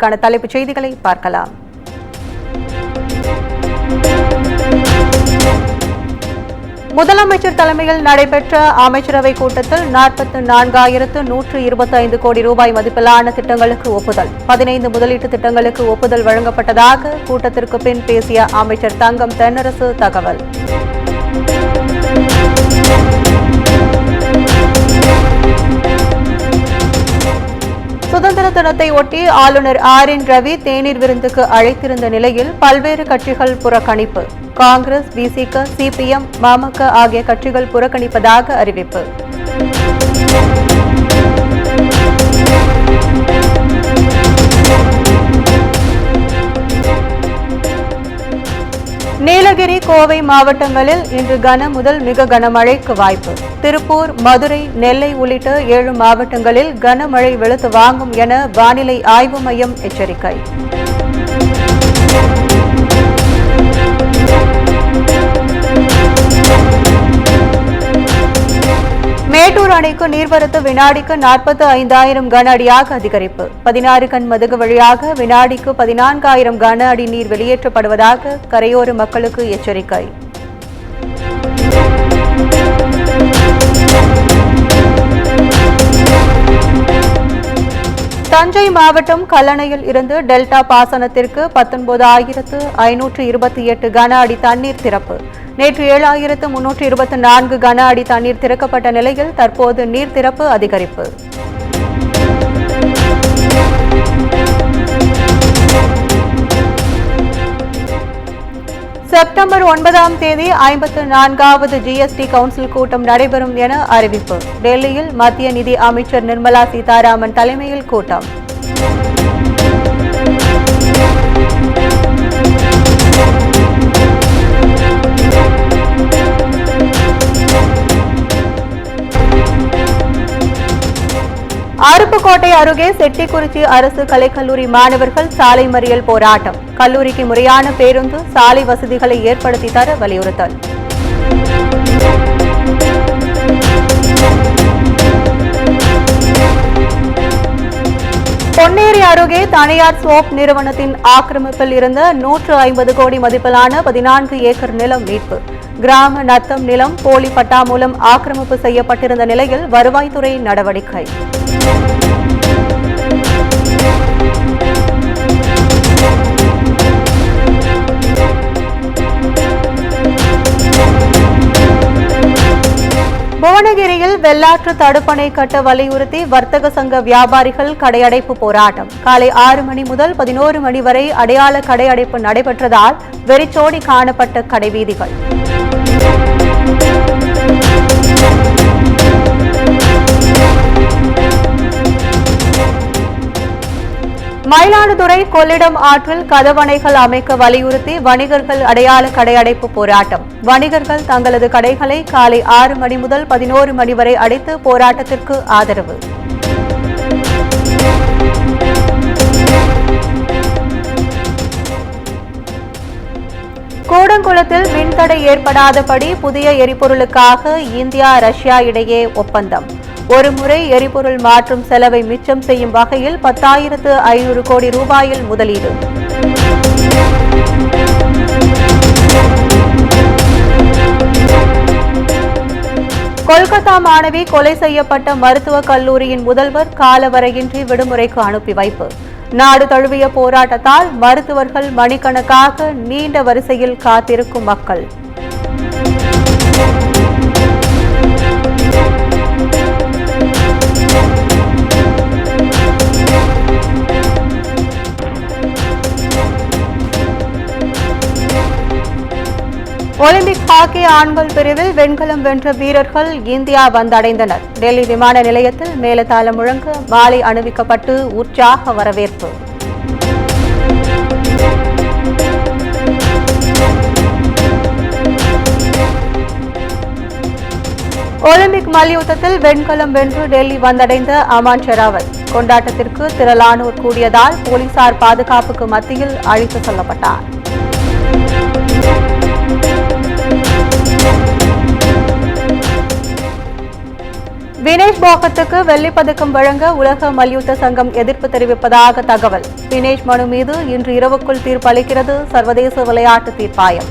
இதற்கான தலைப்புச் செய்திகளை பார்க்கலாம். முதலமைச்சர் தலைமையில் நடைபெற்ற அமைச்சரவை கூட்டத்தில் 44,125 கோடி ரூபாய் மதிப்பிலான திட்டங்களுக்கு ஒப்புதல். 15 முதலீட்டு திட்டங்களுக்கு ஒப்புதல் வழங்கப்பட்டதாக கூட்டத்திற்கு பின் பேசிய அமைச்சர் தங்கம் தென்னரசு தகவல். சுதந்திர தினத்தை ஒட்டி ஆளுநர் ஆர்.என். ரவி தேநீர் விருந்துக்கு அழைத்திருந்த நிலையில் பல்வேறு கட்சிகள் புறக்கணிப்பு. காங்கிரஸ், விசிக, சிபிஎம், மமக ஆகிய கட்சிகள் புறக்கணிப்பதாக அறிவிப்பு. நீலகிரி, கோவை மாவட்டங்களில் இன்று கன முதல் மிக கனமழைக்கு வாய்ப்பு. திருப்பூர், மதுரை, நெல்லை உள்ளிட்ட 7 மாவட்டங்களில் கனமழை வெளுத்து வாங்கும் என வானிலை ஆய்வு மையம் எச்சரிக்கை. மேட்டூர் அணைக்கு நீர்வரத்து வினாடிக்கு 45,000 கன அடியாக அதிகரிப்பு. 16 கண் மதகு வழியாக வினாடிக்கு 14,000 கன அடி நீர் வெளியேற்றப்படுவதாக கரையோர மக்களுக்கு எச்சரிக்கை. தஞ்சை மாவட்டம் கல்லணையில் இருந்து டெல்டா பாசனத்திற்கு 19,528 கன அடி தண்ணீர் திறப்பு. நேற்று 7,324 கன அடி தண்ணீர் திறக்கப்பட்ட நிலையில் தற்போது நீர் திறப்பு அதிகரிப்பு. செப்டம்பர் 9ஆம் தேதி 54வது ஜிஎஸ்டி கவுன்சில் கூட்டம் நடைபெறும் என அறிவிப்பு. டெல்லியில் மத்திய நிதி அமைச்சர் நிர்மலா சீதாராமன் தலைமையில் கூட்டம். அருப்புக்கோட்டை அருகே செட்டிக்குறிச்சி அரசு கலைக்கல்லூரி மாணவர்கள் சாலை மறியல் போராட்டம். கல்லூரிக்கு முறையான பேருந்து, சாலை வசதிகளை ஏற்படுத்தி தர வலியுறுத்தல். பொன்னேரி அருகே தனியார் சோப் நிறுவனத்தின் ஆக்கிரமிப்பில் இருந்த 150 கோடி மதிப்பிலான 14 ஏக்கர் நிலம் மீட்பு. கிராம நத்தம் நிலம் போலி பட்டா மூலம் ஆக்கிரமிப்பு செய்யப்பட்டிருந்த நிலையில் வருவாய்த்துறை நடவடிக்கை. புவனகிரியில் வெள்ளாற்று தடுப்பணை கட்ட வலியுறுத்தி வர்த்தக சங்க வியாபாரிகள் கடையடைப்பு போராட்டம். காலை 6 மணி முதல் 11 மணி வரை அடையாள கடையடைப்பு நடைபெற்றதால் வெறிச்சோடி காணப்பட்ட கடைவீதிகள். மயிலாடுதுறை கொள்ளிடம் ஆற்றில் கதவணைகள் அமைக்க வலியுறுத்தி வணிகர்கள் அடையாள கடையடைப்பு போராட்டம். வணிகர்கள் தங்களது கடைகளை காலை 6 மணி முதல் 11 மணி வரை அடைத்து போராட்டத்திற்கு ஆதரவு. கூடங்குளத்தில் மின்தடை ஏற்படாதபடி புதிய எரிபொருளுக்காக இந்தியா, ரஷ்யா இடையே ஒப்பந்தம். ஒருமுறை எரிபொருள் மாற்றும் செலவை மிச்சம் செய்யும் வகையில் 10,500 கோடி ரூபாயில் முதலீடு. கொல்கத்தா மாணவி கொலை செய்யப்பட்ட மருத்துவக் கல்லூரியின் முதல்வர் காலவரையின்றி விடுமுறைக்கு அனுப்பி வைப்பு. நாடு தழுவிய போராட்டத்தால் மருத்துவர்கள் மணிக்கணக்காக நீண்ட வரிசையில் காத்திருக்கும் மக்கள். ஒலிம்பிக் ஹாக்கி ஆண்கள் பிரிவில் வெண்கலம் வென்ற வீரர்கள் இந்தியா வந்தடைந்தனர். டெல்லி விமான நிலையத்தில் மேலதாளம் முழங்க மாலை அணிவிக்கப்பட்டு உற்சாக வரவேற்பு. ஒலிம்பிக் மல்யுத்தத்தில் வெண்கலம் வென்று டெல்லி வந்தடைந்த அமான் ஷெராவத் கொண்டாட்டத்திற்கு திரளானோர் கூடியதால் போலீசார் பாதுகாப்புக்கு மத்தியில் அழைத்து செல்லப்பட்டார். வினேஷ் போகத்துக்கு வெள்ளிப் பதக்கம் வழங்க உலக மல்யுத்த சங்கம் எதிர்ப்பு தெரிவிப்பதாக தகவல். வினேஷ் மனு மீது இன்று இரவுக்குள் தீர்ப்பு அளிக்கிறது சர்வதேச விளையாட்டு தீர்ப்பாயம்.